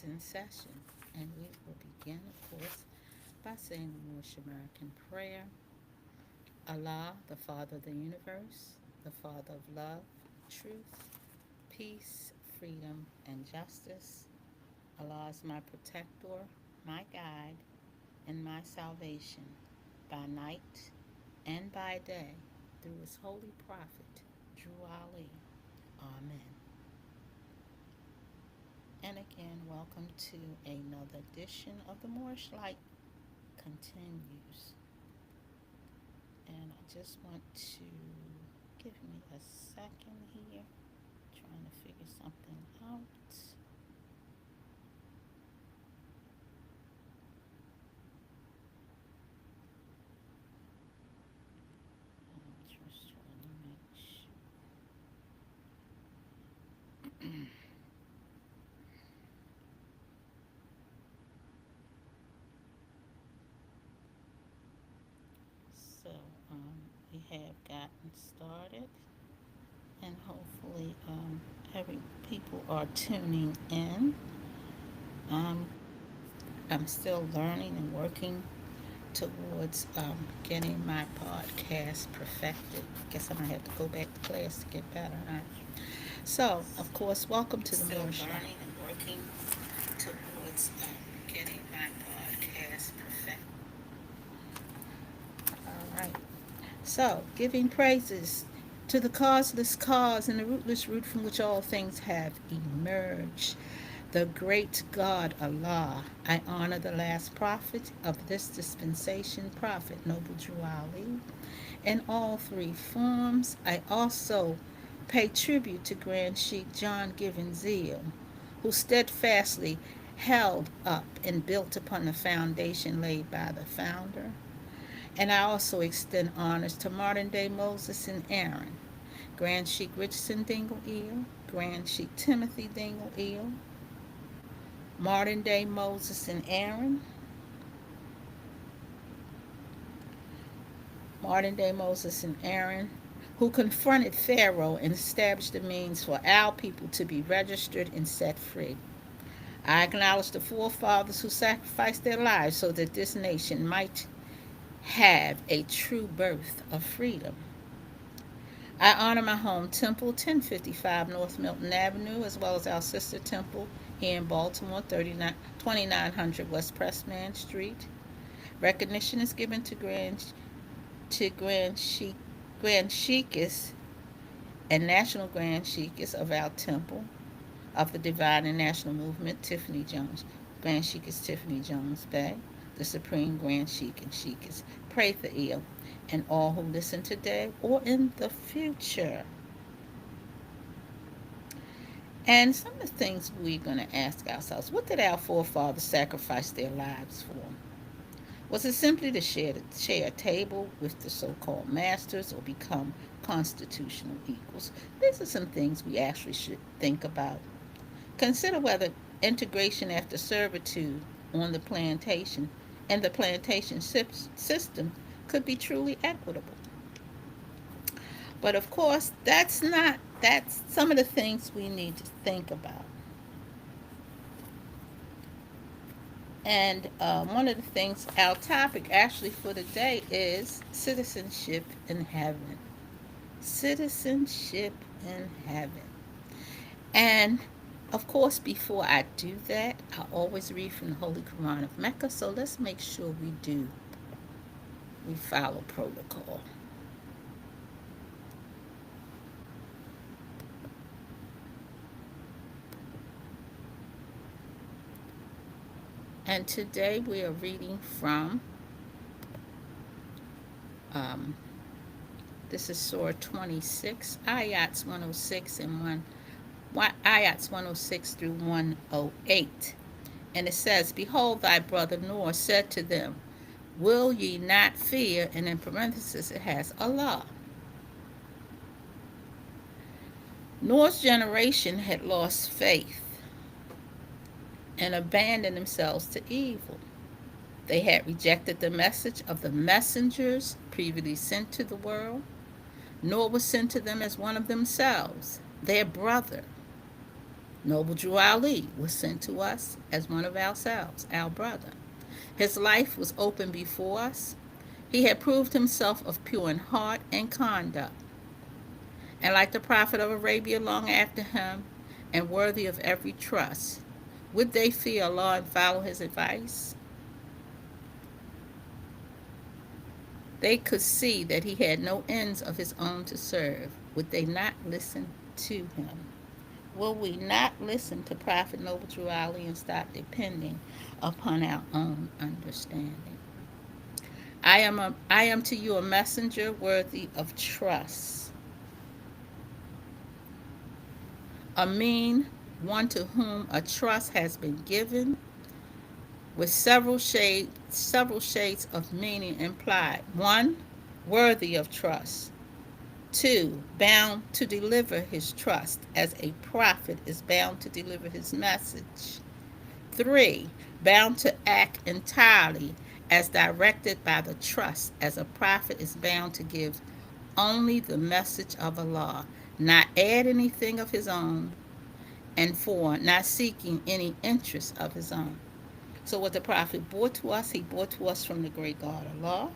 in session, and we will begin, of course, by saying the Moorish American prayer. Allah, the Father of the universe, the Father of love, truth, peace, freedom, and justice. Allah is my protector, my guide, and my salvation by night and by day through his holy prophet, Drew Ali. Amen. And again, welcome to another edition of the Moorish Light Continues. And I just want to give me a second here, trying to figure something out. I'm just trying to make sure. So we have gotten started, and hopefully, every people are tuning in. Um, I'm still learning and working towards getting my podcast perfected. Guess I might have to go back to class to get better. Huh? So, of course, welcome to the Moorish Light. Learning and working towards getting my podcast perfected. All right. So, giving praises to the causeless cause and the rootless root from which all things have emerged. The great God Allah. I honor the last prophet of this dispensation, Prophet Noble Drew Ali. In all three forms, I also pay tribute to Grand Sheikh John Given Zeal, who steadfastly held up and built upon the foundation laid by the founder. And I also extend honors to modern day Moses and Aaron, Grand Sheikh Richardson Dingle Eel, Grand Sheikh Timothy Dingle Eel, modern day Moses and Aaron, modern day Moses and Aaron, who confronted Pharaoh and established the means for our people to be registered and set free. I acknowledge the forefathers who sacrificed their lives so that this nation might have a true birth of freedom. I honor my home temple, 1055 North Milton Avenue, as well as our sister temple here in Baltimore, 2900 West Pressman Street. Recognition is given to Grand Sheikhs and National Grand Sheikhs of our temple of the Divine and National Movement, Tiffany Jones. Grand Sheikh is Tiffany Jones Bay, the Supreme Grand Sheikh and Sheikhs. Pray for Eel and all who listen today or in the future. And some of the things we're going to ask ourselves, what did our forefathers sacrifice their lives for? Was it simply to share a table with the so called masters or become constitutional equals? These are some things we actually should think about. Consider whether integration after servitude on the plantation and the plantation system could be truly equitable. But of course, that's some of the things we need to think about. And one of the things, our topic actually for today is citizenship in heaven. Citizenship in heaven. And of course, before I do that, I always read from the Holy Quran of Mecca. So let's make sure we follow protocol. And today we are reading from, um, this is Surah 26, Ayats 106 and Ayats 106 through 108. And it says, Behold, thy brother Noah said to them, Will ye not fear? And in parentheses it has Allah. Noah's generation had lost faith and abandoned themselves to evil. They had rejected the message of the messengers previously sent to the world. Noah was sent to them as one of themselves, their brother. Noble Drew Ali was sent to us as one of ourselves, our brother. His life was open before us. He had proved himself of pure in heart and conduct, and like the prophet of Arabia long after him, and worthy of every trust. Would they fear Allah and follow his advice? They could see that he had no ends of his own to serve. Would they not listen to him? Will we not listen to Prophet Noble Drew Ali and stop depending upon our own understanding? I am to you a messenger worthy of trust, a mean one to whom a trust has been given, with several shades of meaning implied. One, worthy of trust. Two, bound to deliver his trust, as a prophet is bound to deliver his message. Three, bound to act entirely as directed by the trust, as a prophet is bound to give only the message of Allah, not add anything of his own, and four, not seeking any interest of his own. So, what the prophet brought to us, he brought to us from the great God Allah.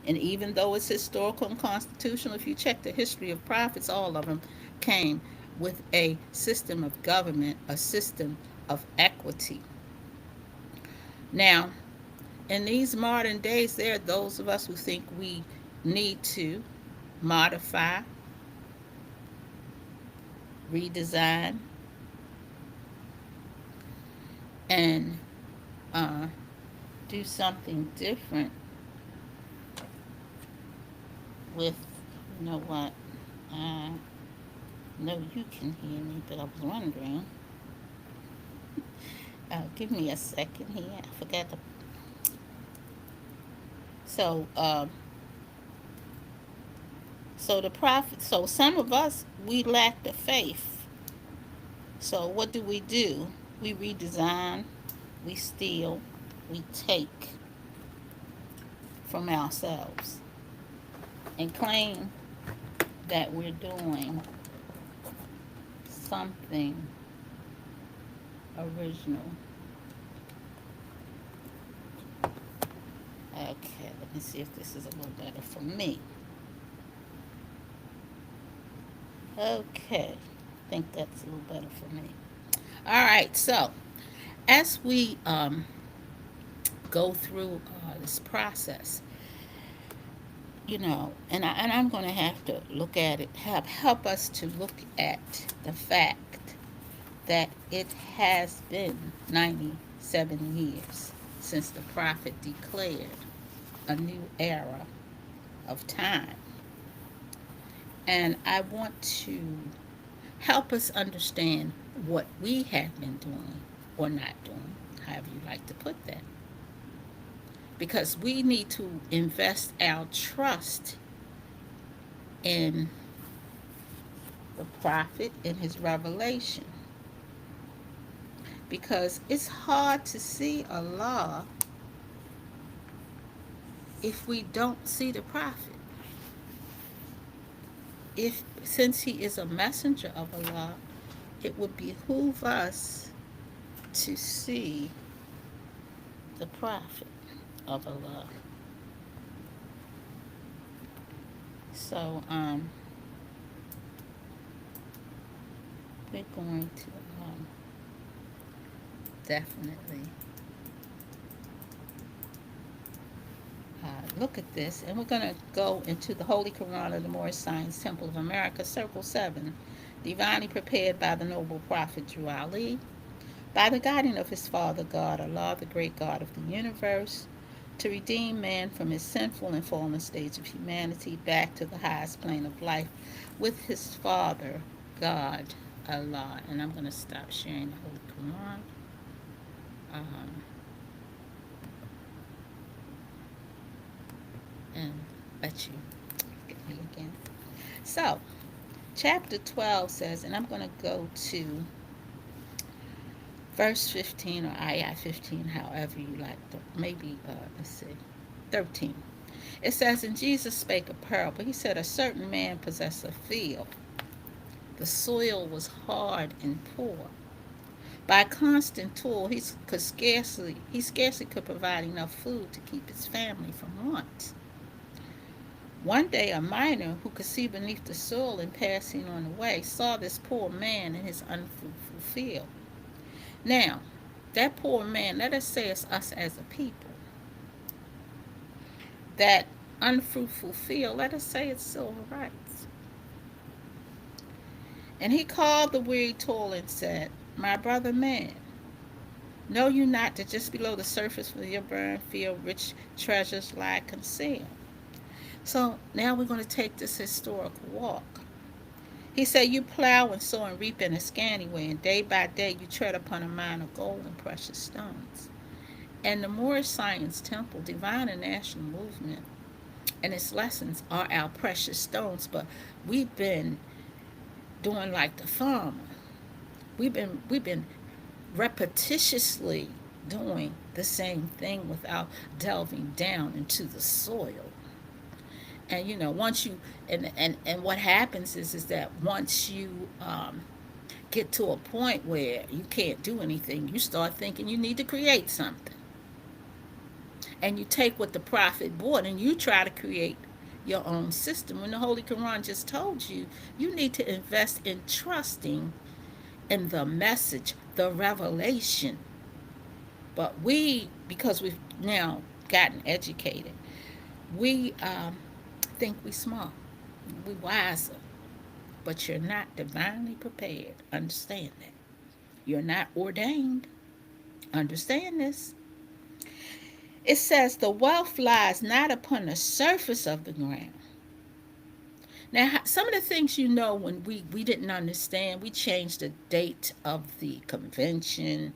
And even though it's historical and constitutional, if you check the history of prophets, all of them came with a system of government, a system of equity. Now, in these modern days, there are those of us who think we need to modify, redesign, and uh, do something different with, you know what, I know you can hear me, but I was wondering. Give me a second here. I forgot to. So, so the prophet. So some of us we lack the faith. So what do? We redesign, we steal, we take from ourselves and claim that we're doing something original. Okay, let me see if this is a little better for me. Okay, I think that's a little better for me. All right, so as we go through this process, and I'm going to have to look at it, help us to look at the fact that it has been 97 years since the prophet declared a new era of time. And I want to help us understand what we have been doing or not doing, however you like to put that. Because we need to invest our trust in the prophet and his revelation. Because it's hard to see Allah if we don't see the prophet. If since he is a messenger of Allah, it would behoove us to see the prophet of Allah. So we're going to definitely look at this, and we're going to go into the Holy Quran of the Moorish Science Temple of America, Circle 7, divinely prepared by the noble prophet Drew Ali, by the guiding of his father God, Allah, the great God of the universe, to redeem man from his sinful and fallen stage of humanity back to the highest plane of life with his father God, Allah. And I'm going to stop sharing the Holy Quran. And let you get me again. So, chapter 12 says, and I'm going to go to verse 15 or ayah 15, however you like to, maybe, let's see, 13. It says, and Jesus spake a parable. He said, a certain man possessed a field. The soil was hard and poor. By constant toil, he scarcely could provide enough food to keep his family from want. One day, a miner who could see beneath the soil in passing on the way saw this poor man in his unfruitful field. Now, that poor man, let us say it's us as a people, that unfruitful field, let us say it's civil rights. And he called the weary toil and said, "My brother man, know you not that just below the surface of your burned field rich treasures lie concealed?" So now we're going to take this historical walk. He said, "You plow and sow and reap in a scanty way, and day by day you tread upon a mine of gold and precious stones." And the Moorish Science Temple, Divine and National Movement, and its lessons are our precious stones, but we've been doing like the farmer. We've been repetitiously doing the same thing without delving down into the soil. And once you and what happens is that once you get to a point where you can't do anything, you start thinking you need to create something, and you take what the prophet brought and you try to create your own system, when the Holy Quran just told you you need to invest in trusting in the message, the revelation. But we, because we've now gotten educated, we think we smart, we wiser, but you're not divinely prepared. Understand that. You're not ordained. Understand this. It says the wealth lies not upon the surface of the ground. Now, some of the things when we didn't understand, we changed the date of the convention.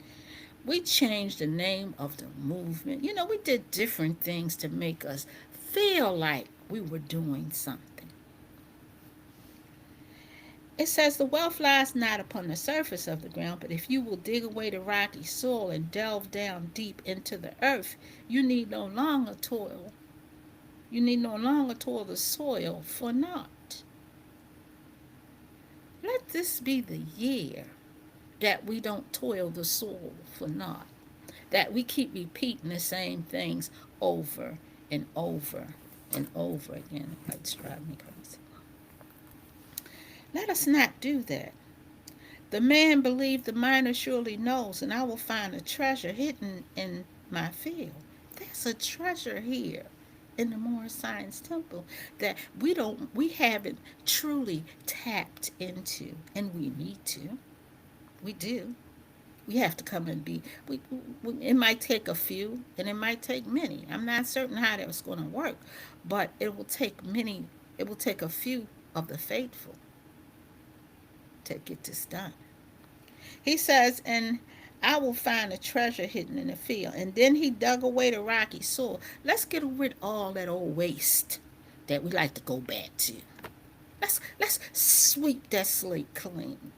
We changed the name of the movement. We did different things to make us feel like we were doing something. It says the wealth lies not upon the surface of the ground, but if you will dig away the rocky soil and delve down deep into the earth, you need no longer toil. You need no longer toil the soil for naught. Let this be the year that we don't toil the soil for naught, that we keep repeating the same things over and over and over again. It's driving me crazy. Let us not do that. The man believed the miner surely knows, and I will find a treasure hidden in my field. There's a treasure here in the Moorish Science Temple that we haven't truly tapped into, and we need to. We do. We have to come and it might take a few and it might take many. I'm not certain how that's going to work, but it will take a few of the faithful to get this done. He says, "And I will find a treasure hidden in the field." And then he dug away the rocky soil. Let's get rid of all that old waste that we like to go back to. Let's sweep that slate clean.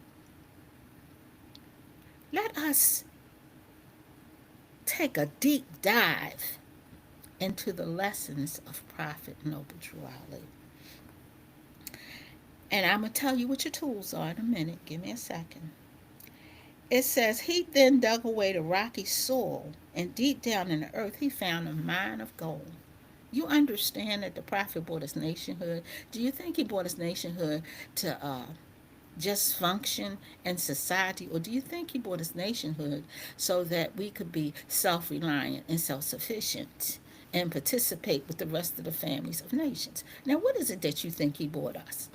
Let us take a deep dive into the lessons of Prophet Noble Drew Ali. And I'm going to tell you what your tools are in a minute. Give me a second. It says, he then dug away the rocky soil, and deep down in the earth, he found a mine of gold. You understand that the prophet brought his nationhood? Do you think he brought his nationhood to just function in society? Or do you think he brought his nationhood so that we could be self reliant and self sufficient and participate with the rest of the families of nations? Now, what is it that you think he brought us?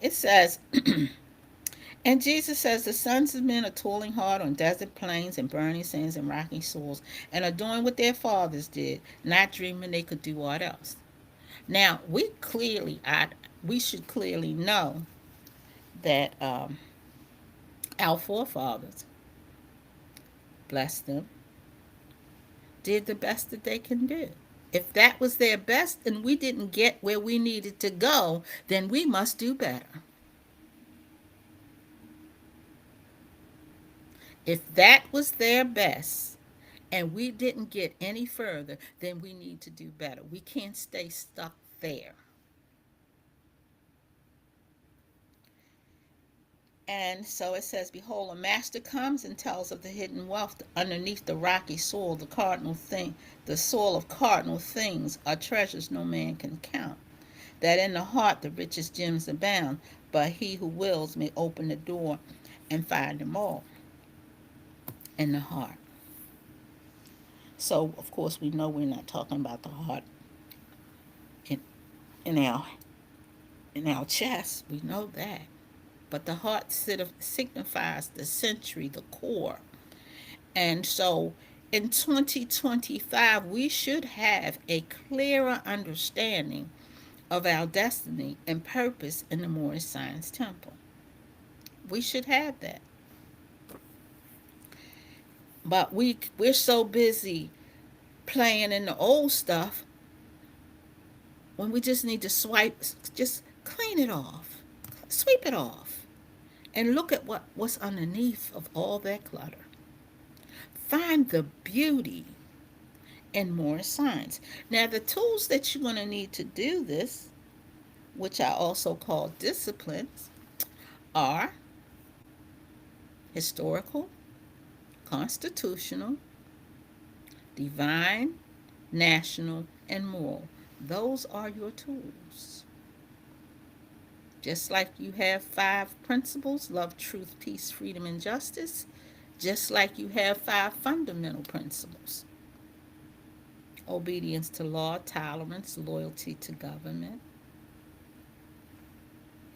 It says, and Jesus says, the sons of men are toiling hard on desert plains and burning sands and rocky soils, and are doing what their fathers did, not dreaming they could do aught else. Now, we should clearly know that our forefathers, bless them, did the best that they can do. If that was their best and we didn't get where we needed to go, then we must do better. If that was their best and we didn't get any further, then we need to do better. We can't stay stuck there. And so it says, behold, a master comes and tells of the hidden wealth underneath the rocky soil, the cardinal thing, the soil of cardinal things are treasures no man can count. That in the heart the richest gems abound, but he who wills may open the door and find them all in the heart. So of course we know we're not talking about the heart in, in our in our chest. We know that. But the heart signifies the century, the core. And so in 2025, we should have a clearer understanding of our destiny and purpose in the Moorish Science Temple. We should have that. But we're so busy playing in the old stuff when we just need to just clean it off, sweep it off, and look at what's underneath of all that clutter. Find the beauty in more science. Now, the tools that you're going to need to do this, which I also call disciplines, are historical, constitutional, divine, national, and moral. Those are your tools. Just like you have 5 principles: love, truth, peace, freedom, and justice, just like you have 5 fundamental principles: obedience to law, tolerance, loyalty to government.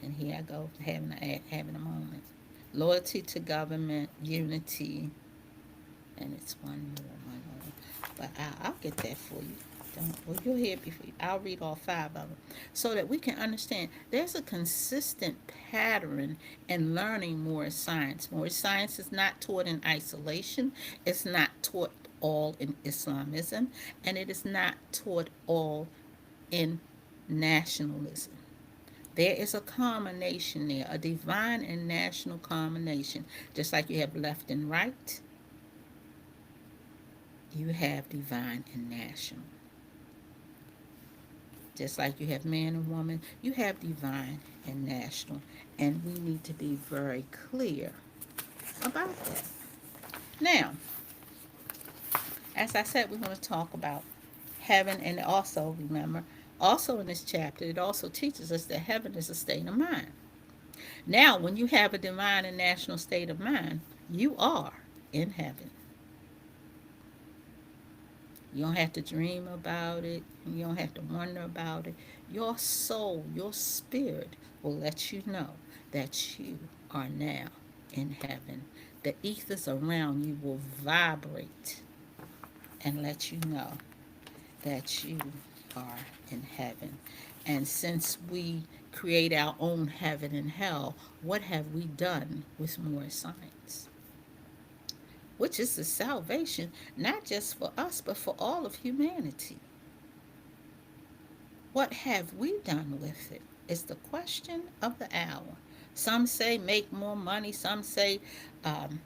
And here I go having a moment. Loyalty to government, unity, and it's one more. But I'll get that for you. Well, you'll hear it before. I'll read all 5 of them so that we can understand there's a consistent pattern in learning more science. More science is not taught in isolation. It's not taught all in Islamism, and it is not taught all in nationalism. There is a combination there, a divine and national combination. Just like you have left and right, you have divine and national. Just like you have man and woman, you have divine and national. And we need to be very clear about that. Now, as I said, we're going to talk about heaven, and also remember, also in this chapter, it also teaches us that heaven is a state of mind. Now, when you have a divine and national state of mind, you are in heaven. You don't have to dream about it. You don't have to wonder about it. Your soul, your spirit will let you know that you are now in heaven. The ethers around you will vibrate and let you know that you are in heaven. And since we create our own heaven and hell, what have we done with more science? Which is the salvation, not just for us, but for all of humanity. What have we done with it? Is the question of the hour. Some say make more money. Some say um,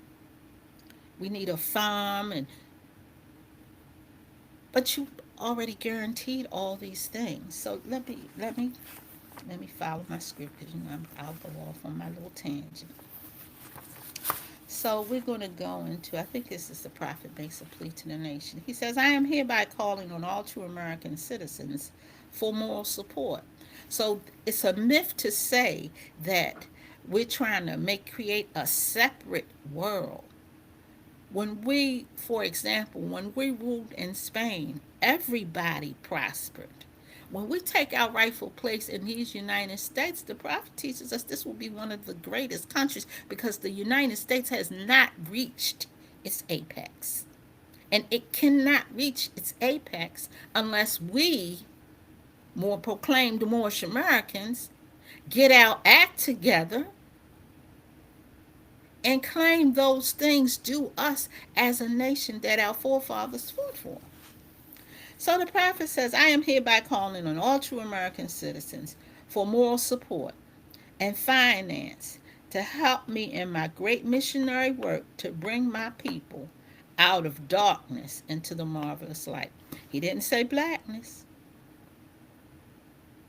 we need a farm, and but you already guaranteed all these things. So let me follow my script because I'll go off on my little tangent. So we're going to go into, I think this is the prophet makes a plea to the nation. He says, I am hereby calling on all true American citizens for moral support. So it's a myth to say that we're trying to create a separate world. For example, when we ruled in Spain, everybody prospered. When we take our rightful place in these United States, the prophet teaches us this will be one of the greatest countries because the United States has not reached its apex. And it cannot reach its apex unless we, more proclaimed Moorish Americans, get our act together and claim those things due us as a nation that our forefathers fought for. So the prophet says, I am hereby calling on all true American citizens for moral support and finance to help me in my great missionary work to bring my people out of darkness into the marvelous light. He didn't say blackness,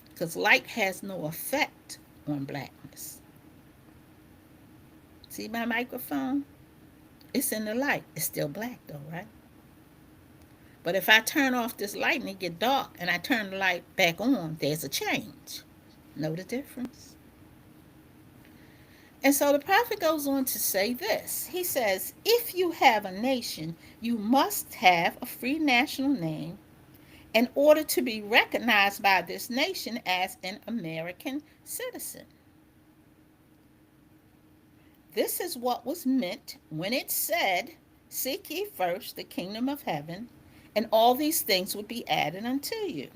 because light has no effect on blackness. See my microphone? It's in the light. It's still black though, right? But if I turn off this light and it get dark and I turn the light back on, there's a change. Know the difference? And so the prophet goes on to say this. He says, if you have a nation, you must have a free national name in order to be recognized by this nation as an American citizen. This is what was meant when it said, seek ye first the kingdom of heaven, and all these things would be added unto you.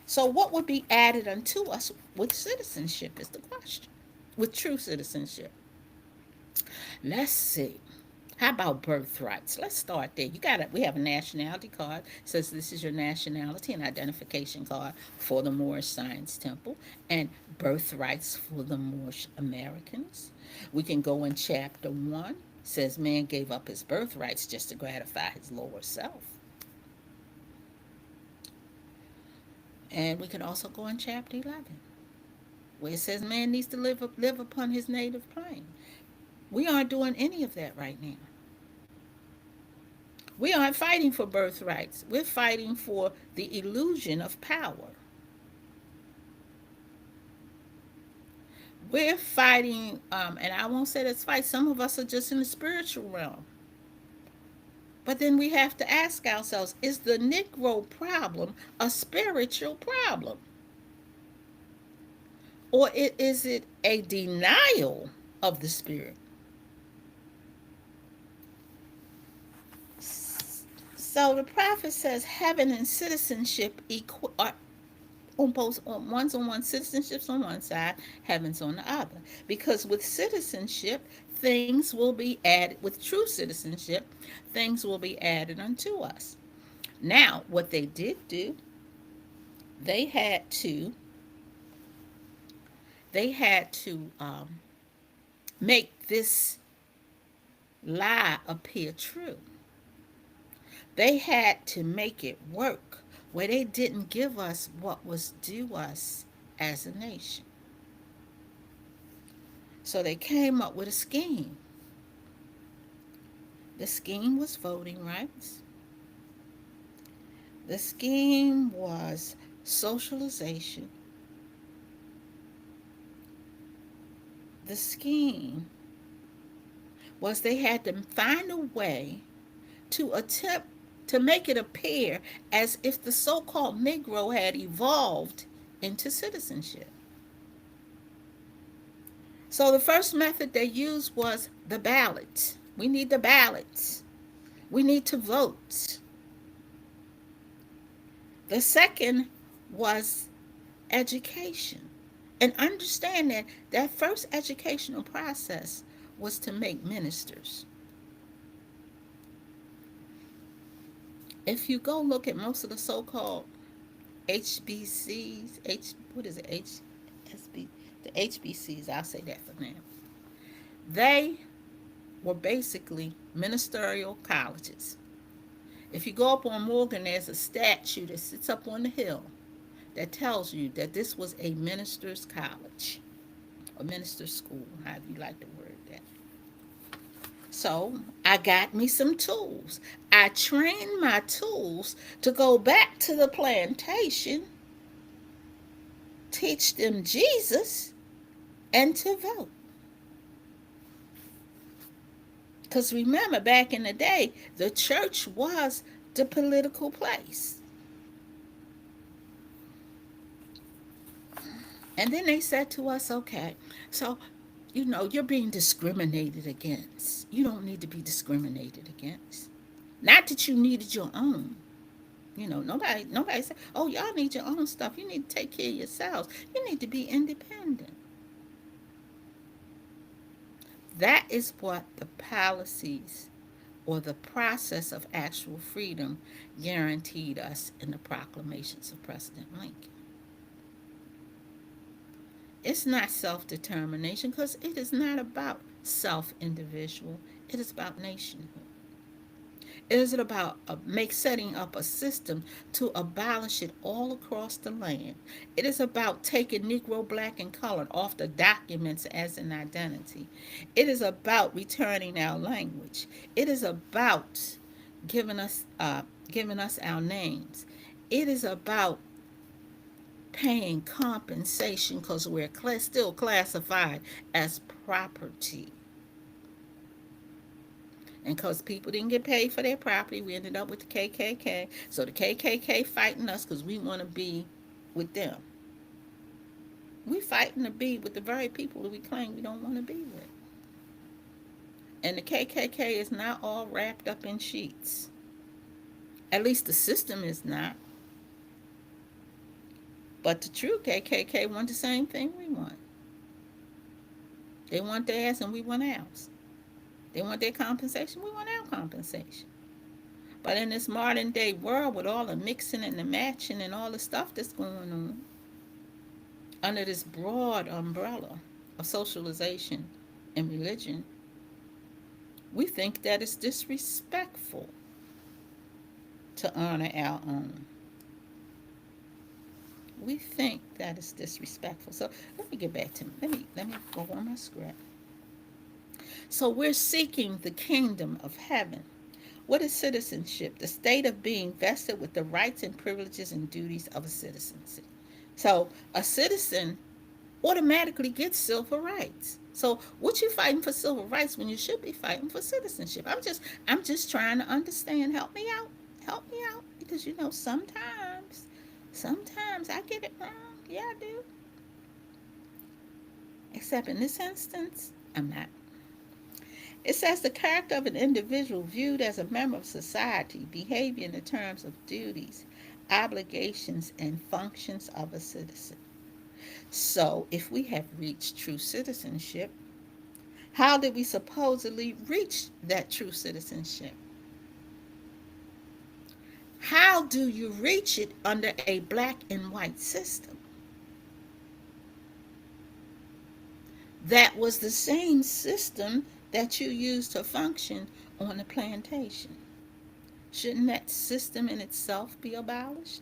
So, what would be added unto us with citizenship is the question. With true citizenship. Let's see. How about birthrights? Let's start there. We have a nationality card. It says this is your nationality and identification card for the Moorish Science Temple, and birthrights for the Moorish Americans. We can go in chapter 1. It says man gave up his birthrights just to gratify his lower self. And we can also go in chapter 11, where it says man needs to live upon his native plane. We aren't doing any of that right now. We aren't fighting for birthrights. We're fighting for the illusion of power. We're fighting, and I won't say that's fight. Some of us are just in the spiritual realm. But then we have to ask ourselves, is the Negro problem a spiritual problem? Or is it a denial of the spirit? So the prophet says heaven and citizenship are on both, on one's on one, citizenship's on one side, heaven's on the other. Because with citizenship, things will be added. With true citizenship, things will be added unto us. Now, what they did do, they had to they had to make this lie appear true. They had to make it work where they didn't give us what was due us as a nation. So they came up with a scheme. The scheme was voting rights. The scheme was socialization. The scheme was they had to find a way to attempt to make it appear as if the so called Negro had evolved into citizenship. So the first method they used was the ballot. We need the ballots. We need to vote. The second was education. And understand that that first educational process was to make ministers. If you go look at most of the so-called HBCs, what is it, HSB, the HBCs, I'll say that for now. They were basically ministerial colleges. If you go up on Morgan, there's a statue that sits up on the hill that tells you that this was a minister's college, a minister's school, however you like to word that. So I got me some tools. I trained my tools to go back to the plantation, teach them Jesus, and to vote. Because remember, back in the day, the church was the political place. And then they said to us, okay, so, you're being discriminated against. You don't need to be discriminated against. Not that you needed your own. Nobody said, oh, y'all need your own stuff. You need to take care of yourselves. You need to be independent. That is what the policies or the process of actual freedom guaranteed us in the proclamations of President Lincoln. It's not self-determination because it is not about self-individual. It is about nationhood. It is about setting up a system to abolish it all across the land. It is about taking Negro, black, and colored off the documents as an identity. It is about returning our language. It is about giving us uh, giving us our names. It is about paying compensation because we're still classified as property. And because people didn't get paid for their property, we ended up with the KKK. So the KKK fighting us because we want to be with them. We fighting to be with the very people that we claim we don't want to be with. And the KKK is not all wrapped up in sheets. At least the system is not. But the true KKK want the same thing we want. They want theirs and we want ours. They want their compensation, we want our compensation. But in this modern day world with all the mixing and the matching and all the stuff that's going on, under this broad umbrella of socialization and religion, we think that it's disrespectful to honor our own. We think that it's disrespectful. So let me get back to let me go on my script. So we're seeking the kingdom of heaven. What is citizenship? The state of being vested with the rights and privileges and duties of a citizen. So a citizen automatically gets civil rights. So what you fighting for civil rights when you should be fighting for citizenship? I'm just trying to understand. Help me out. Help me out. Because sometimes I get it wrong. Yeah, I do. Except in this instance, I'm not. It says the character of an individual viewed as a member of society, behavior in the terms of duties, obligations, and functions of a citizen. So, if we have reached true citizenship, how did we supposedly reach that true citizenship? How do you reach it under a black and white system? That was the same system that you used to function on the plantation. Shouldn't that system in itself be abolished?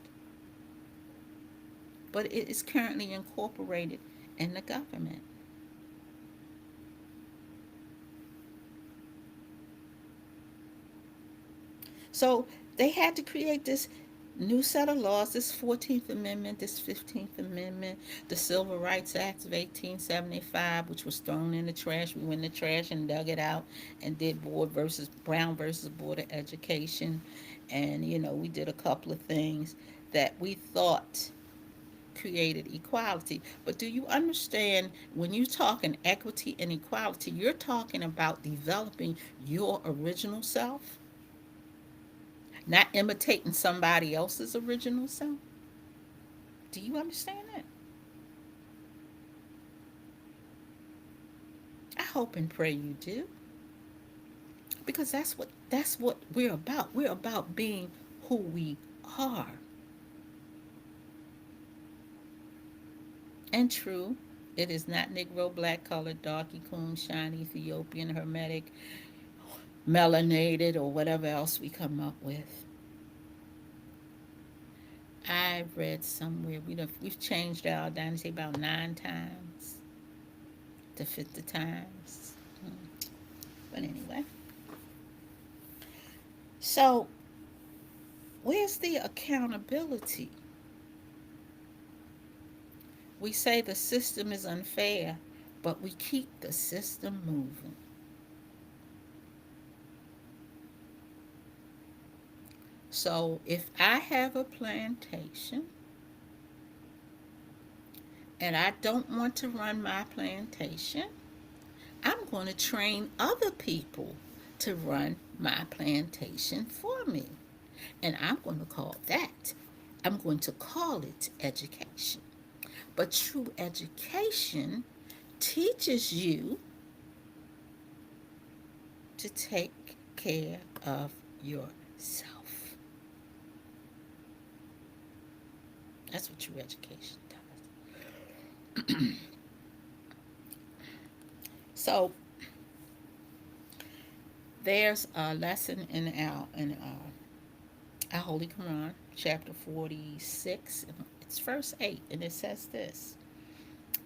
But it is currently incorporated in the government. So they had to create this new set of laws, this 14th Amendment, this 15th Amendment, the Civil Rights Act of 1875, which was thrown in the trash. We went in the trash and dug it out and did Brown versus Board of Education. And, we did a couple of things that we thought created equality. But do you understand when you're talking equity and equality, you're talking about developing your original self, not imitating somebody else's original self? Do you understand that? I hope and pray you do. Because that's what we're about. We're about being who we are. And true, it is not Negro, black, colored, darky, coon, shine, Ethiopian, Hermetic, melanated, or whatever else we come up with. I read somewhere we've changed our dynasty about 9 times to fit the times. But anyway, so where's the accountability? We say the system is unfair, but we keep the system moving. So if I have a plantation and I don't want to run my plantation, I'm going to train other people to run my plantation for me. And I'm going to call it education. But true education teaches you to take care of yourself. That's what true education does. There's a lesson in our Holy Quran, chapter 46. It's verse 8, and it says this: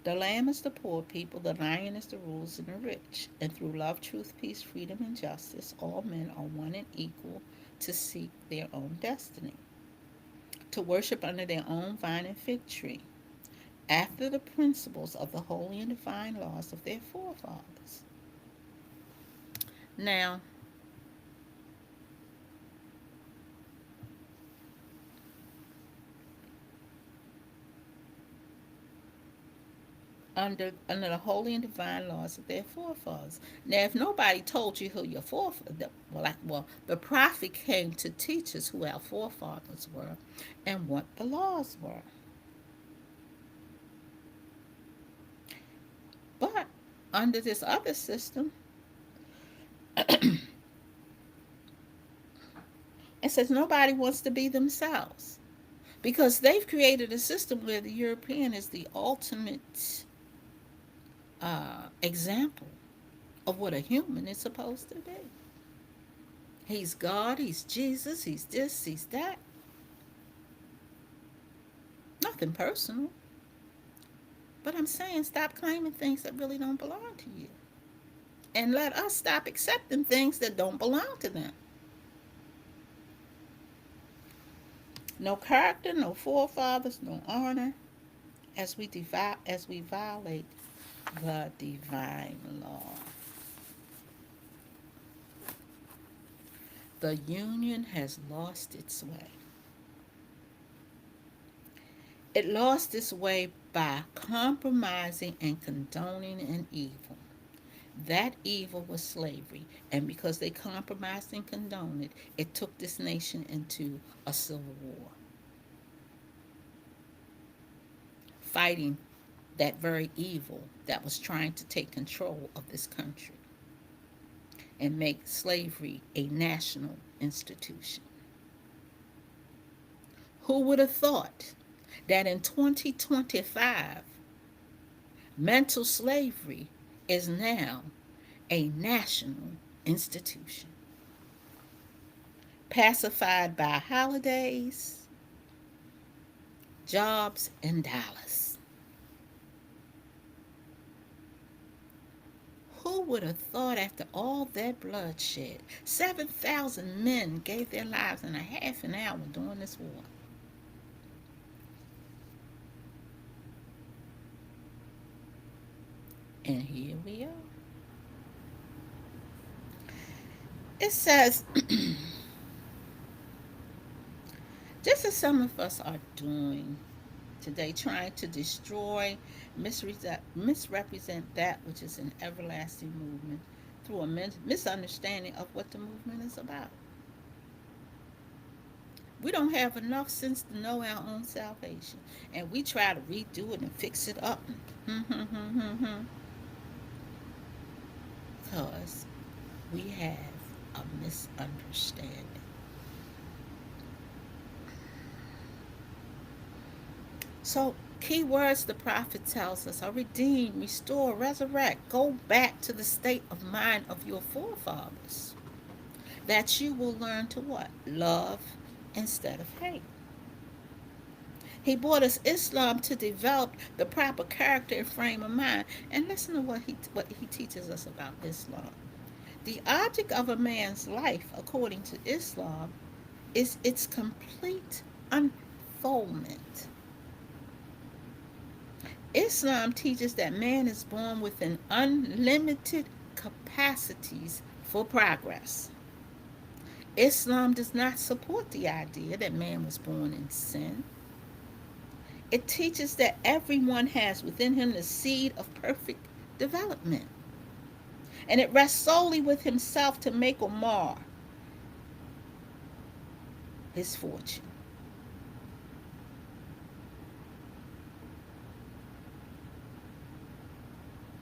"The lamb is the poor people, the lion is the rulers and the rich. And through love, truth, peace, freedom, and justice, all men are one and equal to seek their own destiny, to worship under their own vine and fig tree, after the principles of the holy and divine laws of their forefathers." Now, under the holy and divine laws of their forefathers. Now, if nobody told you who your forefathers, well, the prophet came to teach us who our forefathers were and what the laws were. But under this other system, it says nobody wants to be themselves because they've created a system where the European is the ultimate example of what a human is supposed to be. He's God, he's Jesus, he's this, he's that. Nothing personal. But I'm saying stop claiming things that really don't belong to you. And let us stop accepting things that don't belong to them. No character, no forefathers, no honor, as we violate the divine law. The union has lost its way. It lost its way by compromising and condoning an evil. That evil was slavery, and because they compromised and condoned it, it took this nation into a civil war, fighting that very evil that was trying to take control of this country and make slavery a national institution. Who would have thought that in 2025, mental slavery is now a national institution, pacified by holidays, jobs, and dollars? Who would have thought after all that bloodshed, 7,000 men gave their lives in a half an hour during this war? And here we are. It says, just as some of us are doing today, trying to destroy, misrepresent that which is an everlasting movement through a misunderstanding of what the movement is about. We don't have enough sense to know our own salvation, and we try to redo it and fix it up. Because we have a misunderstanding. So, key words the prophet tells us are redeem, restore, resurrect. Go back to the state of mind of your forefathers. That you will learn to what? Love instead of hate. He brought us Islam to develop the proper character and frame of mind. And listen to what he teaches us about Islam. The object of a man's life, according to Islam, is its complete unfoldment. Islam teaches that man is born with an unlimited capacities for progress. Islam does not support the idea that man was born in sin. It teaches that everyone has within him the seed of perfect development. And it rests solely with himself to make or mar his fortune.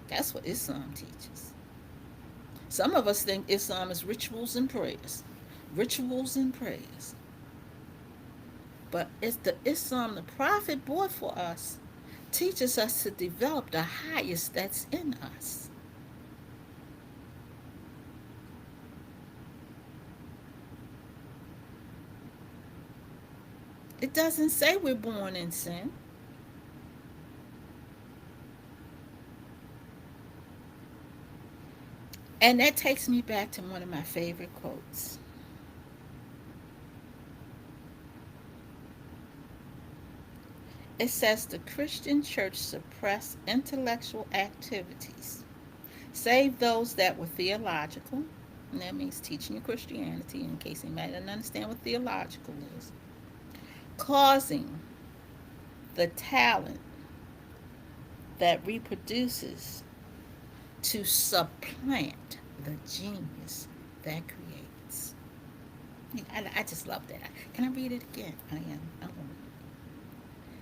That's what Islam teaches. Some of us think Islam is rituals and prayers. Rituals and prayers. But it's the Islam the Prophet brought for us teaches us to develop the highest that's in us. It doesn't say we're born in sin. And that takes me back to one of my favorite quotes. It says the Christian church suppressed intellectual activities, save those that were theological. And that means teaching your Christianity, in case anybody doesn't understand what theological is. Causing the talent that reproduces to supplant the genius that creates. I just love that. Can I read it again? I am. I'm going to.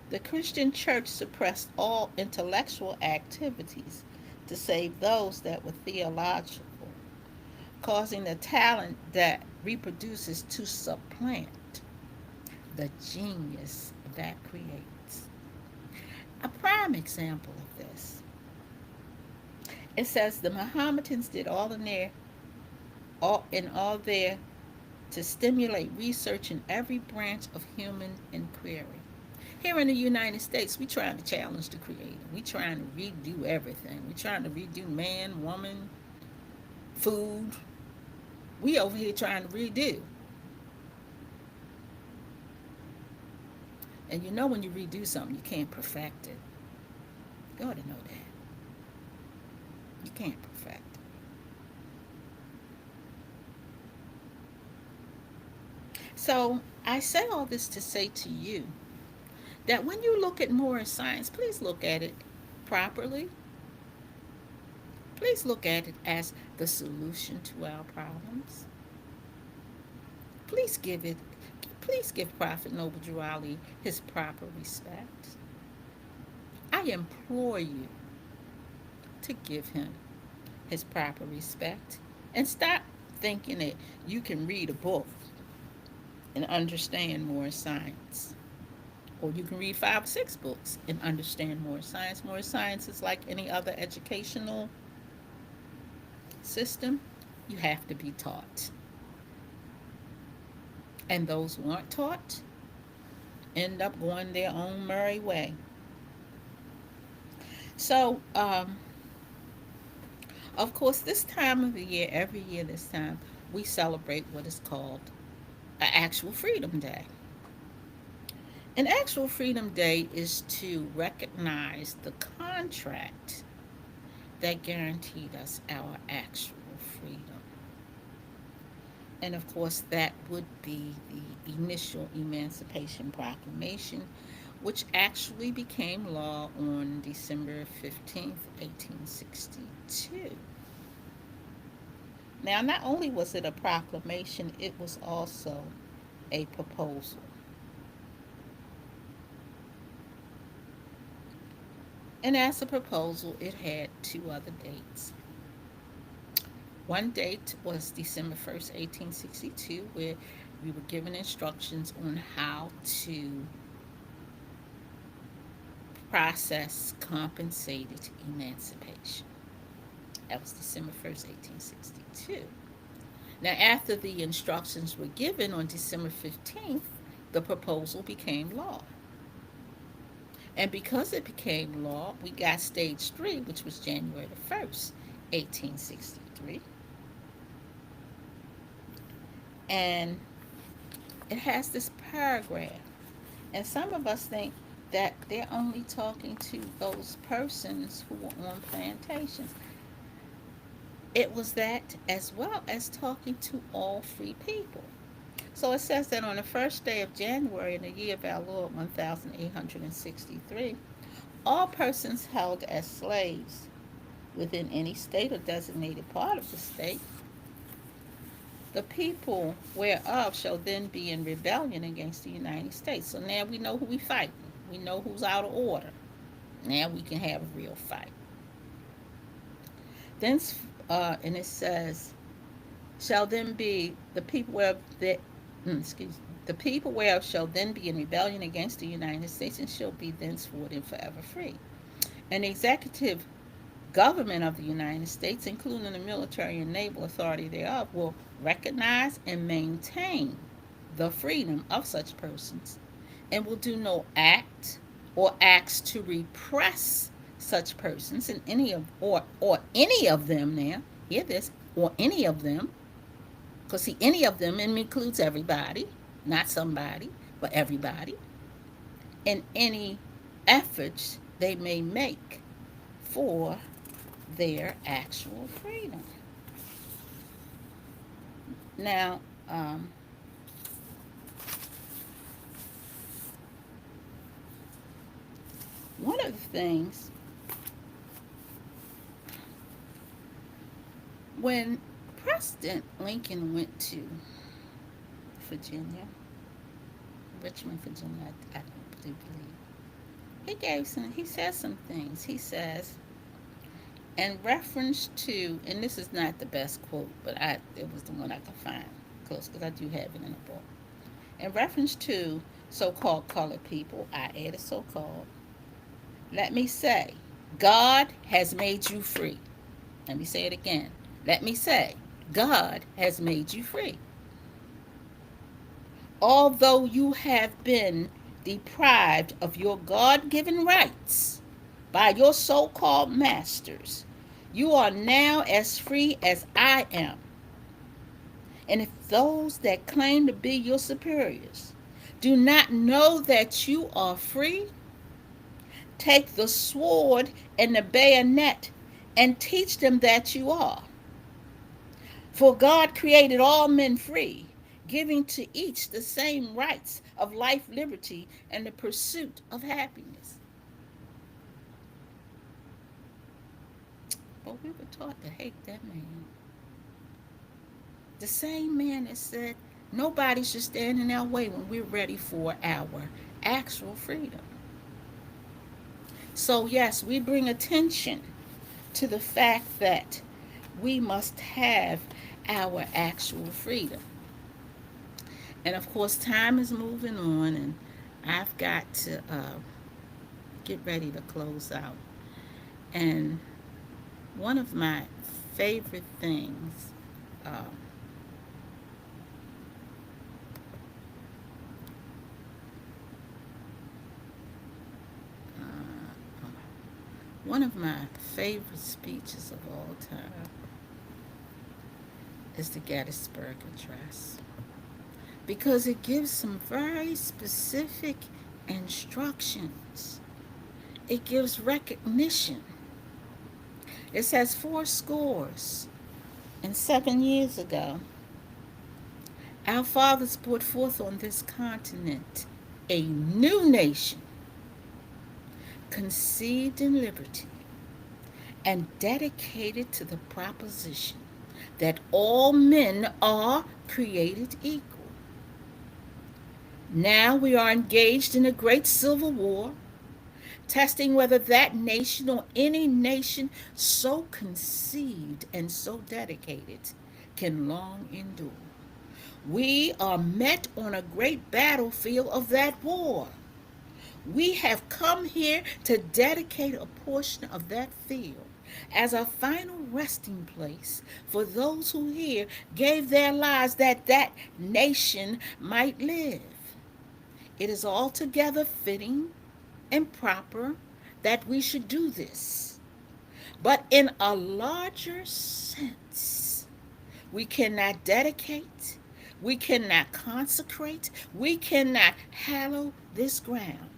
The Christian church suppressed all intellectual activities to save those that were theological, causing the talent that reproduces to supplant the genius that creates. A prime example of this, it says the Mohammedans did all their to stimulate research in every branch of human inquiry. Here in the United States, we trying to challenge the Creator. We trying to redo everything. We trying to redo man, woman, food. We over here trying to redo. And you know when you redo something, you can't perfect it. You ought to know that. You can't perfect it. So I say all this to say to you that when you look at moral science, please look at it properly. Please look at it as the solution to our problems. Please give it please give Prophet Noble Drew Ali his proper respect. I implore you to give him his proper respect and stop thinking that you can read a book and understand more science. Or you can read 5 or 6 books and understand more science. More science is like any other educational system. You have to be taught. And those who aren't taught end up going their own merry way. So, of course, this time of the year, every year this time, we celebrate what is called an actual Freedom Day. An actual Freedom Day is to recognize the contract that guaranteed us our actual freedom. And of course, that would be the initial Emancipation Proclamation, which actually became law on December 15th, 1862. Now, not only was it a proclamation, it was also a proposal. And as a proposal, it had 2 other dates. One date was December 1st, 1862, where we were given instructions on how to process compensated emancipation. That was December 1st, 1862. Now, after the instructions were given on December 15th, the proposal became law. And because it became law, we got stage 3, which was January 1st, 1863. And it has this paragraph. And some of us think that they're only talking to those persons who were on plantations. It was that as well as talking to all free people. So it says that on the first day of January in the year of our Lord 1863, all persons held as slaves within any state or designated part of the state, the people whereof shall then be in rebellion against the United States. So now we know who we fighting. We know who's out of order. Now we can have a real fight. Then, and it says, shall then be the people whereof the people whereof shall then be in rebellion against the United States and shall be thenceforth and forever free. And the executive government of the United States, including the military and naval authority thereof, will recognize and maintain the freedom of such persons and will do no act or acts to repress such persons in any of or any of them. Now hear this, or any of them, because see, any of them includes everybody, not somebody, but everybody, in any efforts they may make for their actual freedom. Now, one of the things, when President Lincoln went to Virginia, Richmond, Virginia, I do believe, he says some things. He says, in reference to, and this is not the best quote, but it was the one I could find close because I do have it in a book. In reference to so-called colored people, I added so-called. Let me say, God has made you free. Let me say it again. Let me say, God has made you free. Although you have been deprived of your God given rights by your so called masters, you are now as free as I am. And if those that claim to be your superiors do not know that you are free, take the sword and the bayonet and teach them that you are. For God created all men free, giving to each the same rights of life, liberty, and the pursuit of happiness. But we were taught to hate that man. The same man that said nobody should stand in our way when we're ready for our actual freedom. So, yes, we bring attention to the fact that we must have our actual freedom. And of course, time is moving on, and I've got to get ready to close out. And one of my favorite things, uh, uh, one of my favorite speeches of all time is the Gettysburg Address because it gives some very specific instructions. It gives recognition. It says 4 scores and 7 years ago, our fathers brought forth on this continent a new nation, conceived in liberty and dedicated to the proposition that all men are created equal. Now we are engaged in a great civil war, testing whether that nation or any nation so conceived and so dedicated can long endure. We are met on a great battlefield of that war. We have come here to dedicate a portion of that field as a final resting place for those who here gave their lives that that nation might live. It is altogether fitting and proper that we should do this. But in a larger sense, we cannot dedicate, we cannot consecrate, we cannot hallow this ground.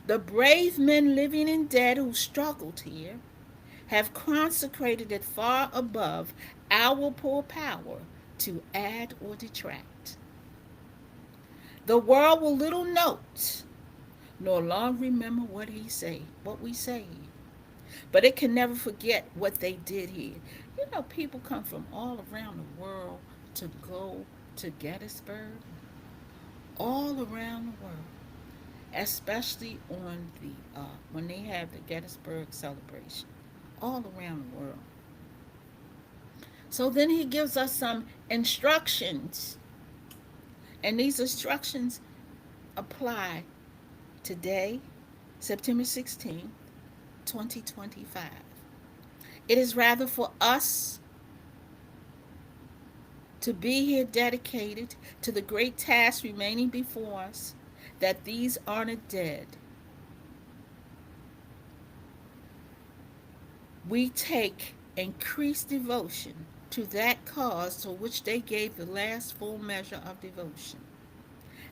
The brave men living and dead who struggled here have consecrated it far above our poor power to add or detract. The world will little note nor long remember what we say here. But it can never forget what they did here. You know, people come from all around the world to go to Gettysburg, all around the world, especially on the when they have the Gettysburg celebration, all around the world. So then he gives us some instructions, and these instructions apply today, September 16th, 2025. It is rather for us to be here dedicated to the great task remaining before us, that these aren't dead. We take increased devotion to that cause to which they gave the last full measure of devotion.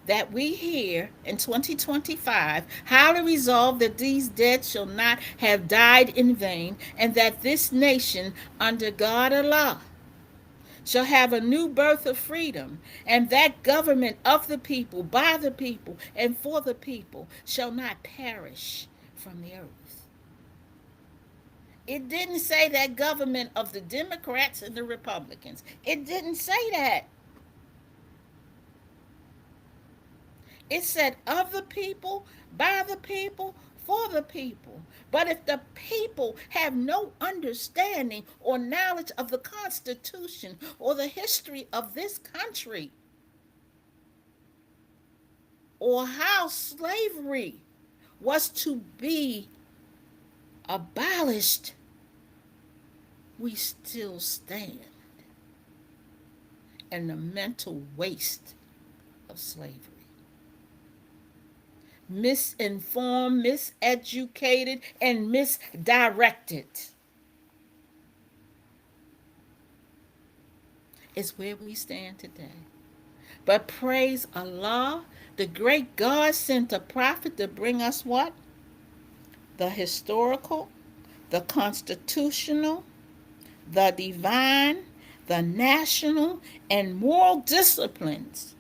That we here in 2025 highly resolve that these dead shall not have died in vain, and that this nation, under God Allah, shall have a new birth of freedom, and that government of the people, by the people, and for the people shall not perish from the earth. It didn't say that government of the Democrats and the Republicans. It didn't say that. It said of the people, by the people, for the people. But if the people have no understanding or knowledge of the Constitution or the history of this country, or how slavery was to be abolished, we still stand in the mental waste of slavery. Misinformed, miseducated, and misdirected is where we stand today. But praise Allah, the great God sent a prophet to bring us what? The historical, the constitutional, the divine, the national, and moral disciplines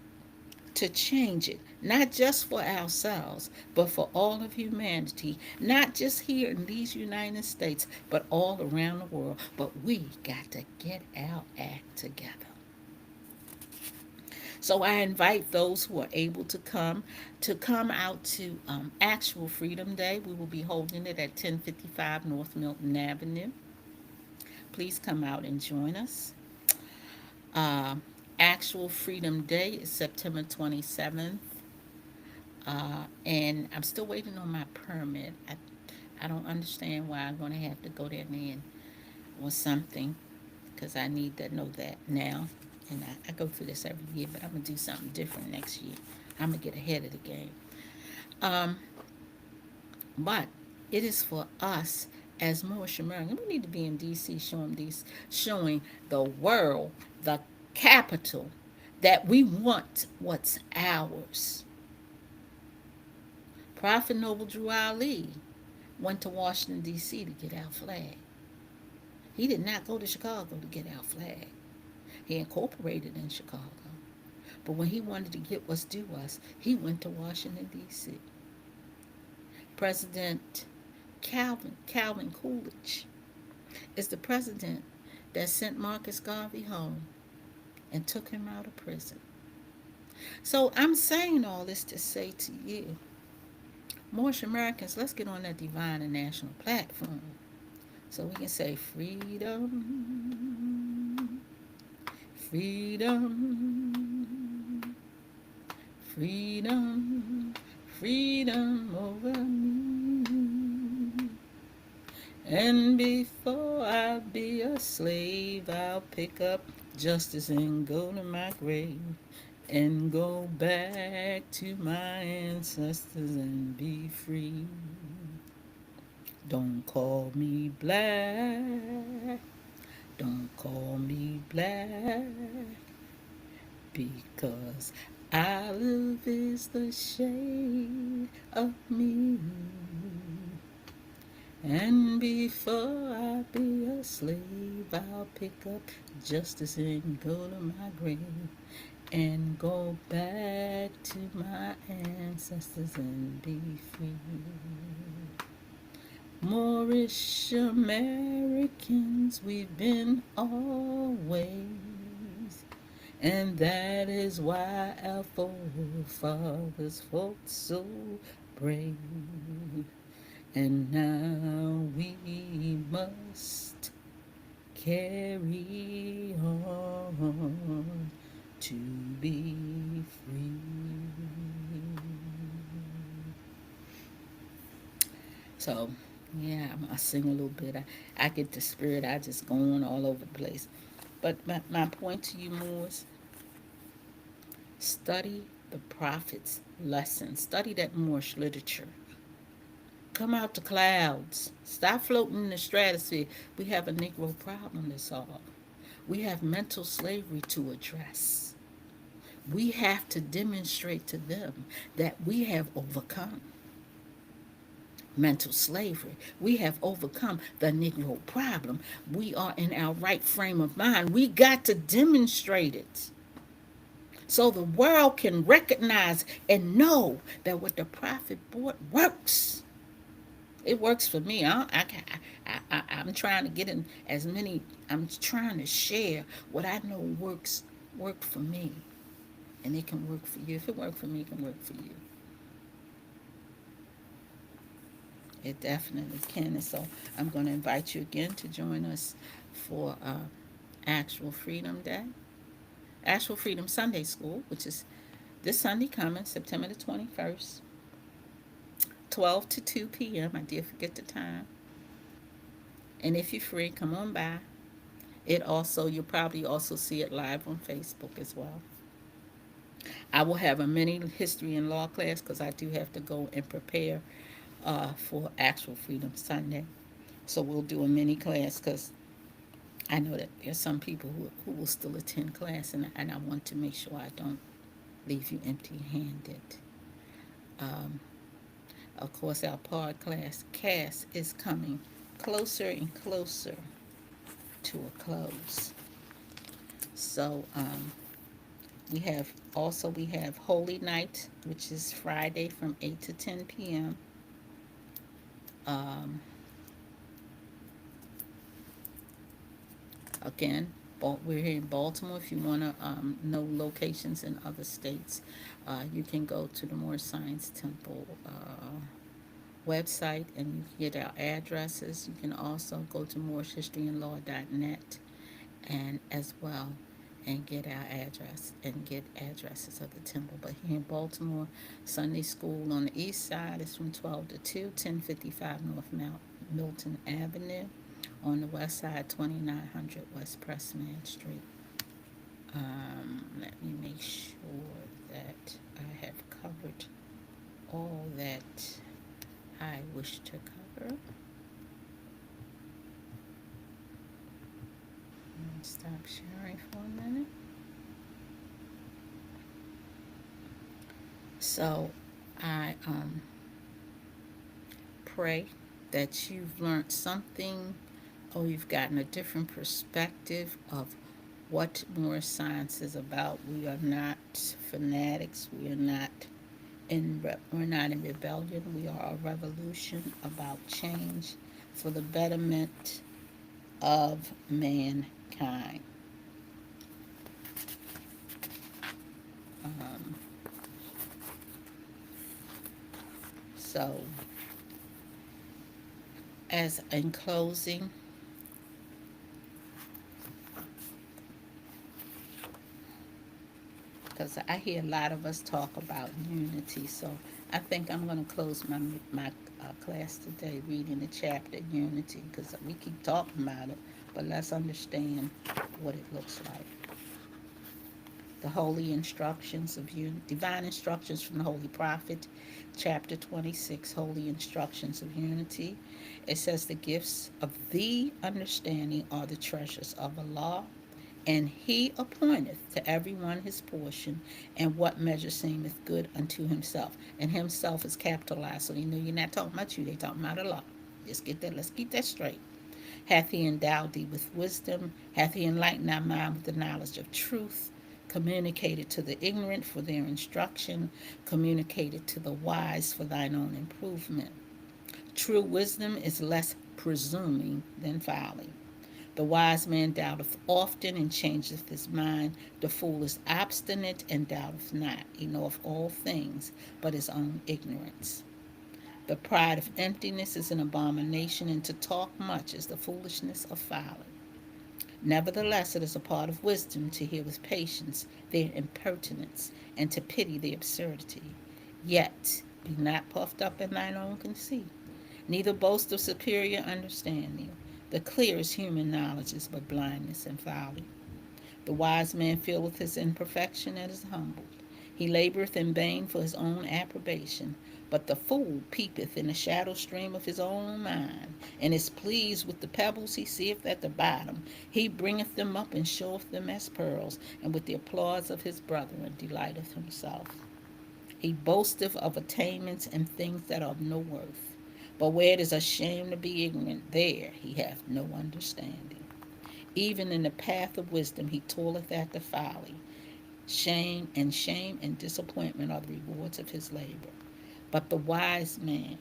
to change it, not just for ourselves, but for all of humanity, not just here in these United States, but all around the world. But we got to get our act together. So I invite those who are able to come out to actual Freedom Day. We will be holding it at 1055 North Milton Avenue. Please come out and join us. Uh, Actual Freedom Day is September 27th. And I'm still waiting on my permit. I don't understand why I'm going to have to go there and or something, because I need to know that now. And I go through this every year, but I'm going to do something different next year. I'm going to get ahead of the game. Um, but it is for us as Moorish Americans. We need to be in D.C. showing the world, the capital, that we want what's ours. Prophet Noble Drew Ali went to Washington, D.C. to get our flag. He did not go to Chicago to get our flag. He incorporated in Chicago. But when he wanted to get what's due us, he went to Washington, D.C. President Calvin Coolidge is the president that sent Marcus Garvey home and took him out of prison. So I'm saying all this to say to you, Moorish Americans, let's get on that divine and national platform so we can say freedom, freedom, freedom, freedom over me. And before I be a slave, I'll pick up justice and go to my grave and go back to my ancestors and be free. Don't call me black, don't call me black, because olive is the shade of me. And before I be a slave, I'll pick up justice and go to my grave and go back to my ancestors and be free. Moorish Americans, we've been always, and that is why our forefathers fought so brave. And now we must carry on to be free. So, yeah, I sing a little bit. I get the spirit. I just go on all over the place. But my point to you more is study the prophets' lessons. Study that Moorish literature. Come out the clouds. Stop floating in the stratosphere. We have a Negro problem to solve. We have mental slavery to address. We have to demonstrate to them that we have overcome mental slavery. We have overcome the Negro problem. We are in our right frame of mind. We got to demonstrate it so the world can recognize and know that what the prophet brought works. It works for me. I'm trying to get in as many. I'm trying to share what I know work for me, and it can work for you. If it worked for me, it can work for you. It definitely can. And so I'm going to invite you again to join us for Actual Freedom Day, Actual Freedom Sunday School, which is this Sunday coming, September the 21st, 12 to 2 p.m. I did forget the time. And if you're free, come on by. It also, you'll probably also see it live on Facebook as well. I will have a mini history and law class because I do have to go and prepare for Actual Freedom Sunday. So we'll do a mini class because I know that there's some people who will still attend class, and I want to make sure I don't leave you empty handed. Um, of course, our podcast cast is coming closer and closer to a close. So we have Holy Night, which is Friday from 8 to 10 p.m. Um, again, we're here in Baltimore. If you want to know locations in other states, you can go to the Moore Science Temple website and you can get our addresses. You can also go to moorehistoryandlaw.net and as well and get our address and get addresses of the temple. But here in Baltimore, Sunday school on the east side is from 12 to 2, 1055 North Milton Avenue. On the west side, 2900 West Pressman Street. Let me make sure that I have covered all that I wish to cover. Stop sharing for a minute. So I pray that you've learned something or you've gotten a different perspective of what more science is about. We are not fanatics. We're not in rebellion. We are a revolution about change for the betterment of mankind. Um, so, as in closing, because I hear a lot of us talk about unity, so I think I'm going to close my class today reading the chapter Unity because we keep talking about it, but let's understand what it looks like. The holy instructions of divine instructions from the Holy Prophet, chapter 26, holy instructions of unity. It says the gifts of the understanding are the treasures of Allah, and he appointeth to every one his portion, and what measure seemeth good unto himself. And himself is capitalized, so you know you're not talking about you, they talking about Allah. Just get that, let's keep that straight. Hath he endowed thee with wisdom? Hath he enlightened thy mind with the knowledge of truth? Communicated to the ignorant for their instruction, communicated to the wise for thine own improvement. True wisdom is less presuming than folly. The wise man doubteth often and changeth his mind. The fool is obstinate and doubteth not. He knoweth all things, but his own ignorance. The pride of emptiness is an abomination, and to talk much is the foolishness of folly. Nevertheless, it is a part of wisdom to hear with patience their impertinence, and to pity their absurdity. Yet be not puffed up in thine own conceit, neither boast of superior understanding. The clearest human knowledge is but blindness and folly. The wise man feeleth his imperfection and is humbled. He laboureth in vain for his own approbation. But the fool peepeth in the shadow stream of his own mind, and is pleased with the pebbles he seeth at the bottom. He bringeth them up and showeth them as pearls, and with the applause of his brethren delighteth himself. He boasteth of attainments and things that are of no worth. But where it is a shame to be ignorant, there he hath no understanding. Even in the path of wisdom he toileth after folly. Shame and disappointment are the rewards of his labor. But the wise man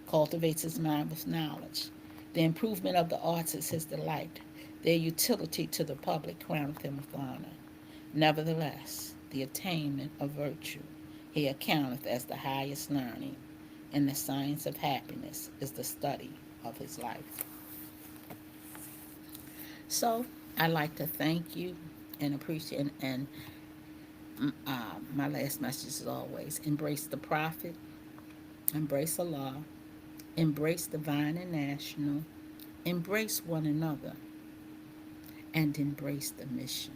cultivates his mind with knowledge. The improvement of the arts is his delight. Their utility to the public crowneth him with honor. Nevertheless, the attainment of virtue he accounteth as the highest learning, and the science of happiness is the study of his life. So, I'd like to thank you and appreciate, and my last message is always embrace the prophet, embrace Allah, embrace divine and national, embrace one another, and embrace the mission.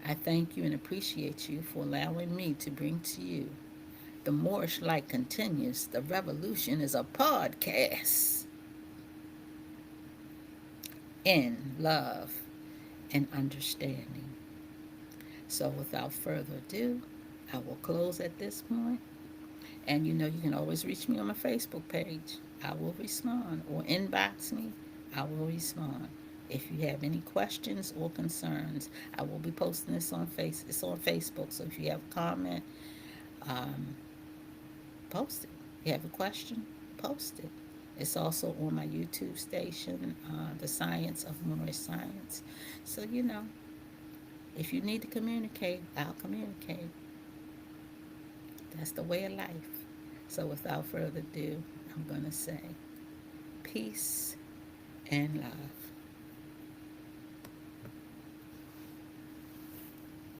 I thank you and appreciate you for allowing me to bring to you the Moorish Light Continues. The Revolution is a podcast in love and understanding. So, without further ado, I will close at this point. And you can always reach me on my Facebook page. I will respond. Or inbox me. I will respond. If you have any questions or concerns, I will be posting this on It's on Facebook. So if you have a comment, um, post it. If you have a question, post it. It's also on my YouTube station, The Science of Moorish Science. So, if you need to communicate, I'll communicate. That's the way of life. So, without further ado, I'm going to say peace and love.